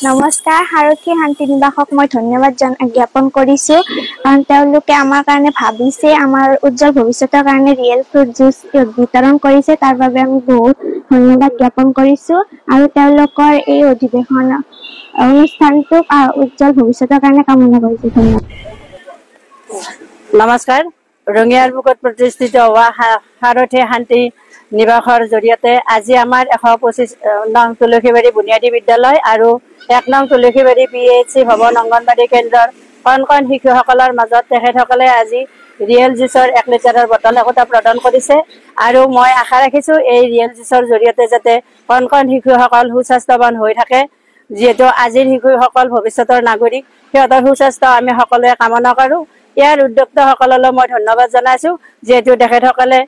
নমস্কাৰ, সাৰথী শান্তি নিবাসক মই ধন্যবাদ জ্ঞাপন কৰিছোঁ কাৰণ তেওঁলোকে আমাৰ কাৰণে ভাবিছে, আমাৰ উজ্জ্বল ভৱিষ্যতৰ কাৰণে ৰিয়েল ফ্ৰুট জুচ বিতৰণ কৰিছে। তাৰ বাবে আমি বহুত ধন্যবাদ জ্ঞাপন কৰিছোঁ আৰু তেওঁলোকৰ এই অধিৱেশন অনুষ্ঠানটোক উজ্জ্বল ভৱিষ্যতৰ কাৰণে কামনা কৰিছোঁ। ধন্যবাদ। নমস্কাৰ, ৰঙিয়াৰ বুকত প্ৰতিষ্ঠিত হোৱা সাৰথী শান্তি নিবাসৰ জৰিয়তে আজি আমাৰ 125 নং তুলসীবাৰী বুনিয়াদী বিদ্যালয় আৰু 1 নং তুলসীবাৰী PHC ভৱন অংগনবাড়ী কেন্দ্ৰৰ কণ শিশুসকলৰ মাজত তেখেতসকলে আজি ৰিয়েল জুচৰ 1 লিটাৰৰ বটল একোটা প্ৰদান কৰিছে আৰু মই আশা ৰাখিছোঁ এই ৰিয়েল জুচৰ জৰিয়তে যাতে কণ শিশুসকল সুস্বাস্থ্যৱান হৈ থাকে, যিহেতু আজিৰ শিশুসকল ভৱিষ্যতৰ নাগৰিক, সিহঁতৰ সুস্বাস্থ্য আমি সকলোৱে কামনা কৰোঁ। ইয়াৰ উদ্যোক্তাসকললৈ মই ধন্যবাদ জনাইছোঁ, যিহেতু তেখেতসকলে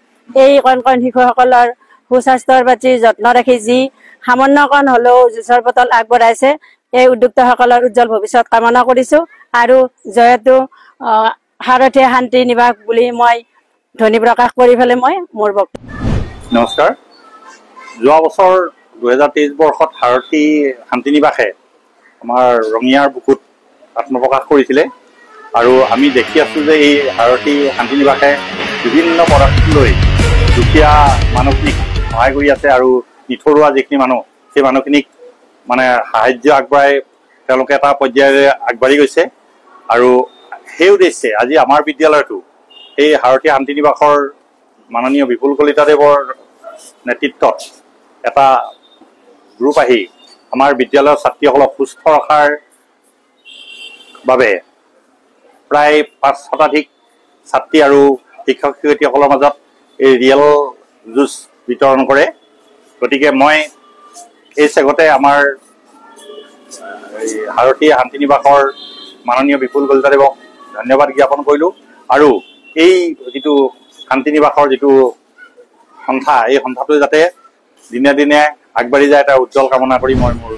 এই কণ শিশুসকলৰ সুস্বাস্থ্যৰ প্ৰতি যত্ন ৰাখি যি সামান্যকণ হ'লেও জুচৰ বটল আগবঢ়াইছে, এই উদ্যোক্তাসকলৰ উজ্জ্বল ভৱিষ্যত কামনা কৰিছোঁ আৰু জয়তো সাৰথী শান্তি নিবাস বুলি মই ধ্বনি প্ৰকাশ কৰি পেলাই মই মোৰ বক্তব্য। নমস্কাৰ, যোৱা বছৰ 2023 বৰ্ষত সাৰথী শান্তি নিবাসে আমাৰ ৰঙিয়াৰ বুকুত আত্মপ্ৰকাশ কৰিছিলে আৰু আমি দেখি আছোঁ যে এই সাৰথী শান্তি নিবাসে বিভিন্ন পদক্ষেপ লৈ দুখীয়া মানুহখিনিক সহায় কৰি আছে আৰু নিথৰুৱা যিখিনি মানুহ, সেই মানুহখিনিক মানে সাহায্য আগবঢ়াই তেওঁলোকে এটা পৰ্যায়েৰে আগবাঢ়ি গৈছে আৰু সেই উদ্দেশ্যে আজি আমাৰ বিদ্যালয়তো এই সাৰথী শান্তি নিবাসৰ মাননীয় বিপুল কলিতাদেৱৰ নেতৃত্বত এটা গ্ৰুপ আহি আমাৰ বিদ্যালয়ৰ ছাত্ৰীসকলক সুস্থ ৰখাৰ বাবে প্ৰায় 5 শতাধিক ছাত্ৰী আৰু শিক্ষক শিক্ষয়িত্ৰীসকলৰ মাজত এই ৰিয়েল জুচ বিতৰণ কৰে। গতিকে মই এই চেগতে আমাৰ সাৰথী শান্তি নিবাসৰ মাননীয় বিপুল কলিতাদেৱক ধন্যবাদ জ্ঞাপন কৰিলোঁ আৰু এই যিটো শান্তি নিবাসৰ যিটো সন্থা, এই সন্থাটো যাতে দিনে দিনে আগবাঢ়ি যায় তাৰ উজ্জ্বল কামনা কৰি মই মোৰ